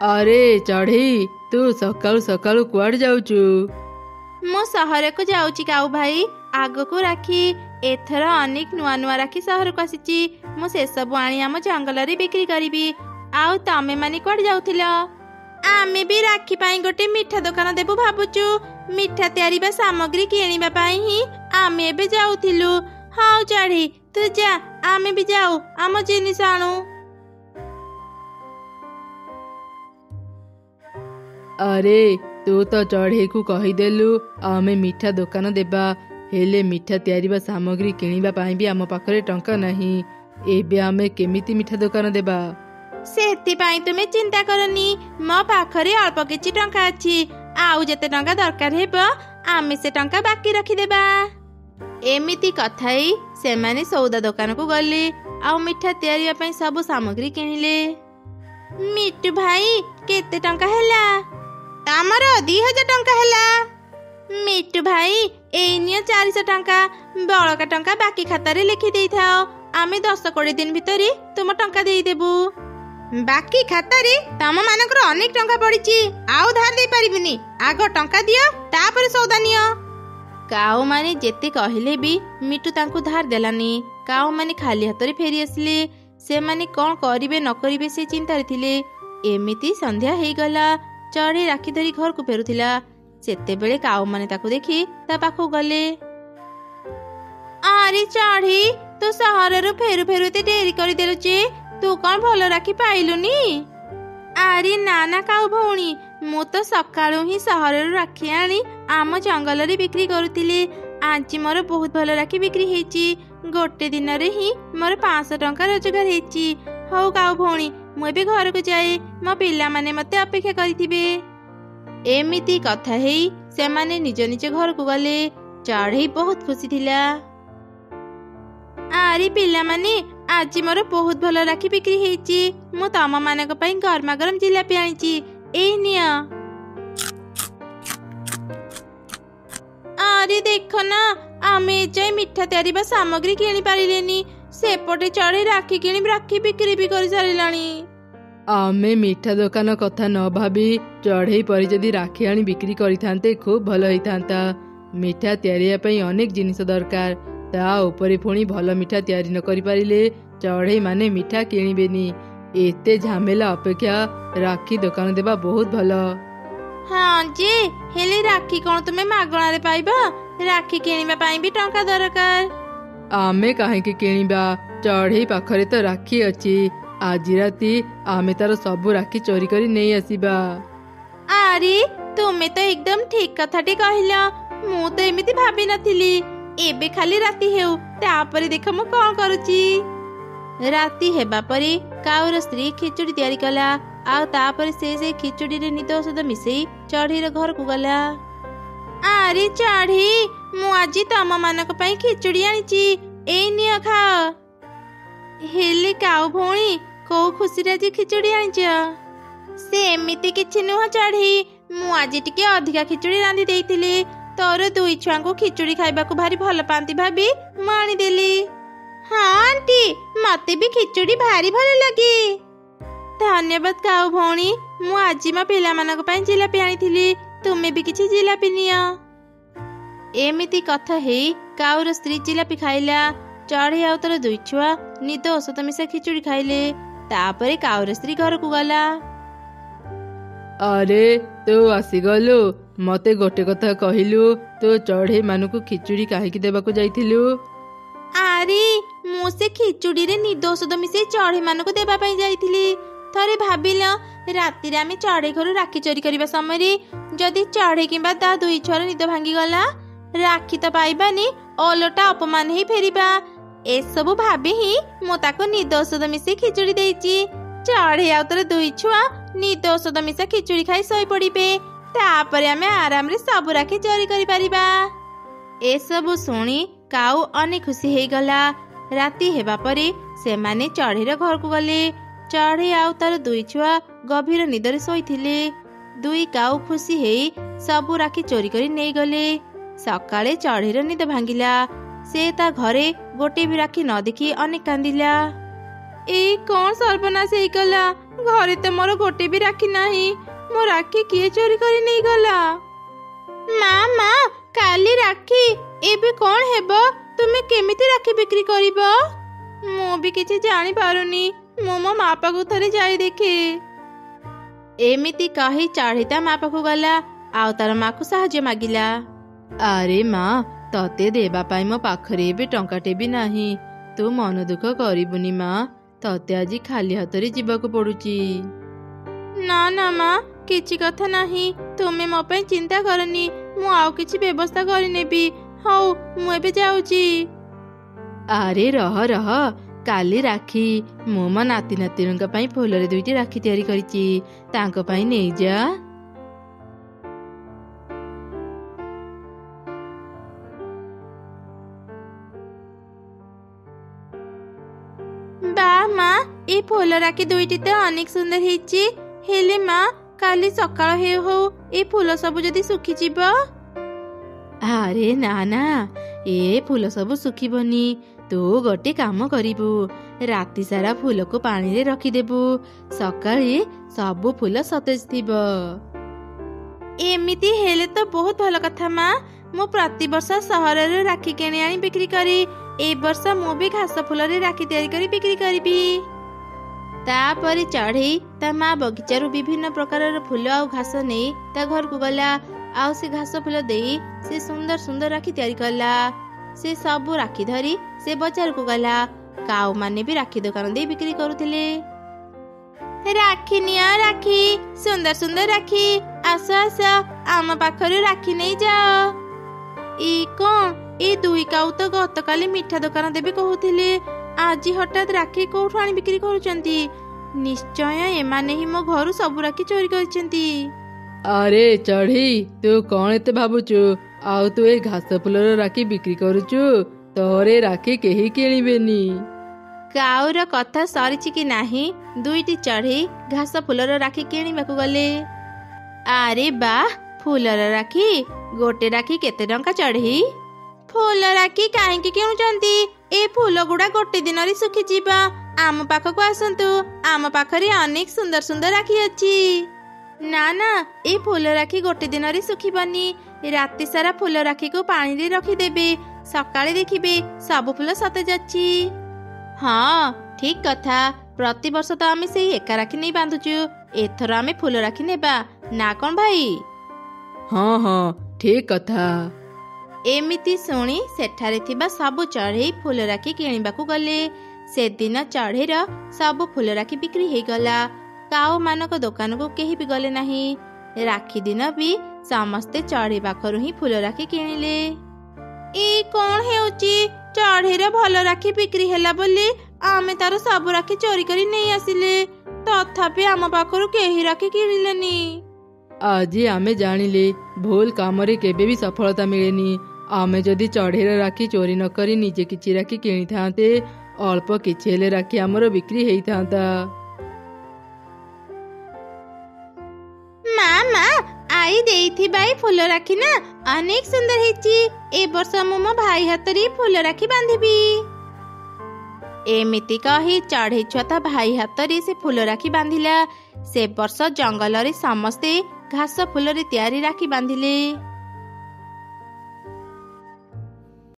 अरे चढ़ी तू सकाळु सकाळु कुआड़ जाऊचु? मो सहर को जाऊची काऊ भाई, आग को राखी एथर अनेक नुआ नुआ राखी सहर को आसीची। मो से सब आनी आम जंगल रे बिक्री करिबी। आउ तमे माने कुआड़ जाउथिलो? आमे भी राखी पाई गोटे मिठा दुकान देबु भाबुचु। मिठा तैयारी बा सामग्री किनिबा पाई ही आमे बे जाउथिलु। हाउ चढ़ी तू जा, आमे भी जाऊ आम जिनिस आणु। अरे तू तो चढ़े को कहीदेलु आमे मिठा दुकान देबा, हेले मिठा तैयारी बा सामग्री किनिबा पाई भी आम पाखरे टंका नहीं। एबे आमे केमिति मिठा दुकान देबा? सेति पाई तुमे चिंता करनी, मो पाखरे अल्प किछि टंका अछि। आउ जते टंका दरकार हेबो आमे से टंका बाकी रखी देबा। एमिति कथाई से माने सौदा दुकान को गले आउ मिठा तैयारी पाई सब सामग्री किनिले। मिट्टू भाई केते टंका हैला? तामर 2000 टंका हैला। मिट्टू भाई एनियो 400 टंका, बळका टंका बाकी खाता रे लिखि देई थाओ। आमे 10-20 दिन भितरी तुम टंका देई देबु। बाकी खाता रे तम मानकर अनेक टंका पड़िची, आउ धार दे परिबिनी। आगो टंका दियो तापर सौदा नियो। काऊ माने जेते कहिले भी मिट्टू तांकु धार देलानी। काऊ माने खाली हाथ रे फेरी आसले। से माने कौन करिवे न करिवे से चिंता थिले। एमिति संध्या हेई गला। चढ़ी राखी धरी घर को फेरुथिला। सेते बेले काऊ माने ताकू देखि ता पाखु गले। अरे चढ़ी तू सहर रु फेरु फेरु ते देरी करि देलु जे, तू कौन भलो राखी पाइलुनी? अरे ना काऊ भौणी, मु तो सकाळु ही सहर रु राखी आनी आम जंगल रे बिक्री करुथिली। आज मोर बहुत भलो राखी बिक्री हेची। गोटे दिन रे ही मोर 500 टंका रोजगार हेची। हौ काऊ भौणी, मु एबे घर को जाए, मो पिला माने मते अपेक्षा करिथिबे। एमिति कथा हेई से माने निज निज घर को गले। चढ़ई बहुत खुशी थिला। आरी पिला माने आज मोर बहुत भलो राखी बिक्री हेची। मु तम मानक पई गरमा गरम जिलापी आनीची, एई निया। अरे देखो ना, आमे जाई मिठा तैयारी बा सामग्री किनी पारिलेनी। सेपटे चढ़ी राखी किनी राखी बिक्री भी करि सारिलानी। आमे मिठा दुकान कथा न भाबी चढ़ई परि जदि राखी आनी बिक्री करिथांते खूब भलो होइथांता। मिठा तैयारी पई अनेक जिनिस दरकार, ता उपरि पुणी भलो मिठा तैयारी न करि पारिले चढ़ई माने मिठा किनिबेनी। एते झमेला अपेक्षा राखी दुकान देबा बहुत भलो। हाँ जे, हेले राखी कोन तुमे मागणा रे पाइबा? राखी किनिबा पाई भी टंका दरकार। आमे काहे के किनिबा? चढ़ई पाखरे तो राखी अछि। आज राती आमे तार सब राखी चोरी करी नहीं आसीबा। अरे तुमे तो एकदम ठीक कथाटी कहिला। मु तो एमिति भाबी नथिली। एबे खाली राती हेउ, तापरे देख मु कोन करूची। राती हेबा परे काउर स्त्री खिचड़ी तैयारी कला। आउ तापरे से खिचड़ी रे निद औषध मिसेई चढ़ी रे घर को गला। अरे चढ़ी, मु आज तम मानक पई खिचड़ी आनीची, एई नियो खाओ। हेले काऊ भौणी को खुशी रे जी खिचड़ी आनीच? से एमिति किछि नुह चढ़ी, मु आज टिके अधिका खिचड़ी रांधी देइथिली। तोर दुई छुआ को खिचड़ी खाइबा को भारी भल पांती भाबी मु आनी देली। हाँ आंटी, मते भी खिचड़ी भारी भल लगे। धन्यवाद काऊ भौणी, मु आज मा पिला मानक पई जिलापी आनीथिली। तुमे भी किछि जिलापी नियो। एमिति कथा हेई काऊर स्त्री जिलापी खाइला। चढ़ी आउ तर दुई छुआ निद औषध मिसा खिचड़ी खाइले। तापरे काऊर स्त्री घर को गला। अरे तू आसीगलु, मते गोटे कथा कहिलु, तो चढ़ई मानकु खिचड़ी काहेकि देबाकु जाइथिलु? अरे मु से खिचड़ी रे निद औषध मिसे चढ़ई मानकु देबा पई जाइथिली। थरे भाबिला राती रे आमे चढ़ई घर राखी चोरी करिबा समय रे जदि चढ़ई किबा ता दुई छुआर निद भांगी गला, राखी तो पाइबानी, ओलोटा अपमान ही फेरिबा। ए सब भाबी ही मु ताको निद औषध मिसे खिचड़ी देइची। चढ़ई आउ तर दुई छुआ निद औषध मिसा खिचड़ी खाई सोई पड़िबे। तापरे आमे आराम रे सब राखी चोरी करि परिबा। ए सब सुनी काऊ अनेक खुशी हेई गला। राती हेबा परे से माने चढ़ई रे घर को गले। चढ़ई आउ तार दुई छुआ गभीर निदरे सोईथिले। दुई काऊ खुशी हेई सब राखी चोरी करी नहीं गले। सकाळे चढ़ई रे निद भांगिला। से ता घरे गोटे भी राखी न देखी अनेक कांदिला। ଏଇ କଣ ସର୍ବନାଶ ହେଇଗଲା। ଘରେ ତ ମୋର ଗୋଟେ ବି ରାକ୍ଷୀ ନାହିଁ। ମୋ ରାକ୍ଷୀ କିଏ ଚୋରି କରି ନେଇଗଲା? ମା କାଲି ରାକ୍ଷୀ, ଏବେ କଣ ହେବ? ତୁମେ କେମିତି ରାକ୍ଷୀ ବିକ୍ରି କରିବ? ମୁଁ ବି କିଛି ଜାଣିପାରୁନି। ମୁଁ ମୋ ମା ପାଖକୁ ଥରେ ଯାଇ ଦେଖେ। ଏମିତି କହି ଚଢ଼େଇ ତା ମା ପାଖକୁ ଗଲା ଆଉ ତାର ମାକୁ ସାହାଯ୍ୟ ମାଗିଲା। ଆରେ ମା, ତତେ ଦେବା ପାଇଁ ମୋ ପାଖରେ ଏବେ ଟଙ୍କାଟେ ବି ନାହିଁ। ତୁ ମନ ଦୁଃଖ କରିବୁନି ମା, ତତେ ଆଜି ଖାଲି ହାତରେ ଯିବାକୁ ପଡୁଛି। ନା ମା, କିଛି କଥା ନାହିଁ। ତୁମେ ମୋ ପାଇଁ ଚିନ୍ତା କରନି। ମୁଁ ଆଉ କିଛି ବ୍ୟବସ୍ଥା କରିନେବି। ହଉ, ମୁଁ ଏବେ ଯାଉଛି। ଆରେ ରହ, କାଲି ରାକ୍ଷୀ। ମୁଁ ମୋ ନାତି ନାତିଙ୍କ ପାଇଁ ଫୁଲରେ 2ଟି ରାକ୍ଷୀ ତିଆରି କରିଛି, ତାଙ୍କ ପାଇଁ ନେଇଯା। ବା ମା, এই ফুল রাখি 2টি তো অনেক সুন্দর হয়েছে। হেলে মা, কালি সকাଳ ହେଉ ହେଉ এই ফুল ସବୁ ଯଦି ଶୁଖିଯିବ? ଆରେ ନା, ଏ ଫୁଲ ସବୁ ଶୁଖିବନି। ତୁ ଗୋଟେ କାମ କରିବୁ, ରାତି ସାରା ଫୁଲକୁ ପାଣିରେ ରଖିଦେବୁ। ସକାଳେ ସବୁ ଫୁଲ ସତେଜ ଥିବ। ଏମିତି ହେଲେ ତ ବହୁତ ଭଲ କଥା ମା। ମୁଁ ପ୍ରତିବର୍ଷ ସହରରୁ ରାକ୍ଷୀ କିଣି ଆଣି ବିକ୍ରି କରେ। এই ବର୍ଷ ମୁଁ ବି ଘାସ ଫୁଲରେ ରାକ୍ଷୀ ତିଆରି କରି ବିକ୍ରି କରିବି। ତାପରେ ଚଢ଼େଇ ତା ମା ବଗିଚାରୁ ବିଭିନ୍ନ ପ୍ରକାରର ଫୁଲ ଆଉ ଘାସ ନେଇ ତା ଘରକୁ ଗଲା। ଆଉ ସେ ଘାସ ଫୁଲ ଦେଇ ସେ ସୁନ୍ଦର ସୁନ୍ଦର ରାକ୍ଷୀ ତିଆରି କଲା। ସେ ସବୁ ରାକ୍ଷୀ ଧରି ସେ ବଜାରକୁ ଗଲା। କାଉ ମାନେ ବି ରାକ୍ଷୀ ଦୋକାନ ଦେଇ ବିକ୍ରି କରୁଥିଲେ। ରାକ୍ଷୀ ନିଅ ରାକ୍ଷୀ, ସୁନ୍ଦର ସୁନ୍ଦର ରାକ୍ଷୀ, ଆସ ଆମ ପାଖରୁ ରାକ୍ଷୀ ନେଇ ଯାଅ। କଣ ଏ 2 କାଉ ତ ଗତକାଲି ମିଠା ଦୋକାନ ଦେବି କହୁଥିଲେ, ଆଜି ହଠାତ୍ ରାକ୍ଷୀ କୋଉଠୁ ଆଣି ବିକ୍ରି କରୁଛନ୍ତି? ନିଶ୍ଚୟ ଏମାନେ ହିଁ ମୋ ଘରୁ ସବୁ ରାକ୍ଷୀ ଚୋରି କରିଛନ୍ତି। ଆରେ ଚଢ଼େଇ, ତୁ କଣ ଏତେ ଭାବୁଛୁ? ଆଉ ତୁ ଏ ଘାସ ଫୁଲର ରାକ୍ଷୀ ବିକ୍ରି କରୁଛୁ? ତୋରେ ରାକ୍ଷୀ କେହି କିଣିବେନି। କାଉର କଥା ସରିଛି କି ନାହିଁ, 2ଟି ଚଢ଼େଇ ଘାସ ଫୁଲର ରାକ୍ଷୀ କିଣିବାକୁ ଗଲେ। ଆରେ ବା, ଫୁଲର ରାକ୍ଷୀ, ଗୋଟେ ରାକ୍ଷୀ କେତେ ଟଙ୍କା ଚଢ଼େଇ? ଫୁଲ ରାକ୍ଷୀ କାହିଁକି କିଣୁଛନ୍ତି? ଏ ଫୁଲ ଗୁଡା ଗୋଟେ ଦିନରେ ଶୁଖିଯିବ। ଆମ ପାଖକୁ ଆସନ୍ତୁ, ଆମ ପାଖରେ ଅନେକ ସୁନ୍ଦର ସୁନ୍ଦର ରାକ୍ଷୀ ଅଛି। ନା, ଏ ଫୁଲ ରାକ୍ଷୀ ଗୋଟେ ଦିନରେ ଶୁଖିବନି। ରାତି ସାରା ଫୁଲ ରାକ୍ଷୀକୁ ପାଣିରେ ରଖିଦେବେ। ସକାଳେ ଦେଖିବେ ସବୁ ଫୁଲ ସତେଜ ଅଛି। ହଁ, ଠିକ କଥା। ପ୍ରତିବର୍ଷ ତ ଆମେ ସେଇ ଏକା ରାକ୍ଷୀ ନେଇ ବାନ୍ଧୁଛୁ। ଏଥର ଆମେ ଫୁଲ ରାକ୍ଷୀ ନେବା, ନା କଣ ଭାଇ? ହଁ, ଠିକ କଥା। ଏମିତି ଶୁଣି ସେଠାରେ ଥିବା ସବୁ ଚଢ଼େଇ ଫୁଲ ରାକ୍ଷୀ କିଣିବାକୁ ଗଲେ। ସେଦିନ ଚଢ଼େଇର ସବୁ ଫୁଲ ରାକ୍ଷୀ ବିକ୍ରି ହେଇଗଲା। କାଉ ମାନଙ୍କ ଦୋକାନକୁ କେହି ବି ଗଲେ ନାହିଁ। ରାକ୍ଷୀ ଦିନ ବି ସମସ୍ତେ ଚଢ଼େଇ ପାଖରୁ ହିଁ ଫୁଲ ରାକ୍ଷୀ କିଣିଲେ। କଣ ହେଉଛି? ଚଢ଼େଇର ଭଲ ରାକ୍ଷୀ ବିକ୍ରି ହେଲା ବୋଲି ଆମେ ତାର ସବୁ ରାକ୍ଷୀ ଚୋରି କରି ନେଇ ଆସିଲେ, ତଥାପି ଆମ ପାଖରୁ କେହି ରାକ୍ଷୀ କିଣିଲେନି। ଆଜି ଆମେ ଜାଣିଲେ ଭୁଲ କାମରେ କେବେ ବି ସଫଳତା ମିଳେନି। ଆମେ ଯଦି ଚଢ଼େଇର ରାକ୍ଷୀ ଚୋରି ନ କରି ନିଜେ କିଛି ରାକ୍ଷୀ କିଣିଥାନ୍ତେ, ଅଳ୍ପ କିଛି ହେଲେ ରାକ୍ଷୀ ଆମର ବିକ୍ରି ହେଇଥାନ୍ତା। ମା, ଆଈ ଦେଇଥିବା ଏଇ ଫୁଲ ରାକ୍ଷୀ ନା ଅନେକ ସୁନ୍ଦର ହେଇଛି। ଏ ବର୍ଷ ମୁଁ ମୋ ଭାଇ ହାତରେ ଫୁଲ ରାକ୍ଷୀ ବାନ୍ଧିବି। ଏମିତି କହି ଚଢ଼େଇ ଛୁଆ ତା ଭାଇ ହାତରେ ସେ ଫୁଲ ରାକ୍ଷୀ ବାନ୍ଧିଲା। ସେ ବର୍ଷ ଜଙ୍ଗଲରେ ସମସ୍ତେ ଘାସ ଫୁଲରେ ତିଆରି ରାକ୍ଷୀ ବାନ୍ଧିଲେ।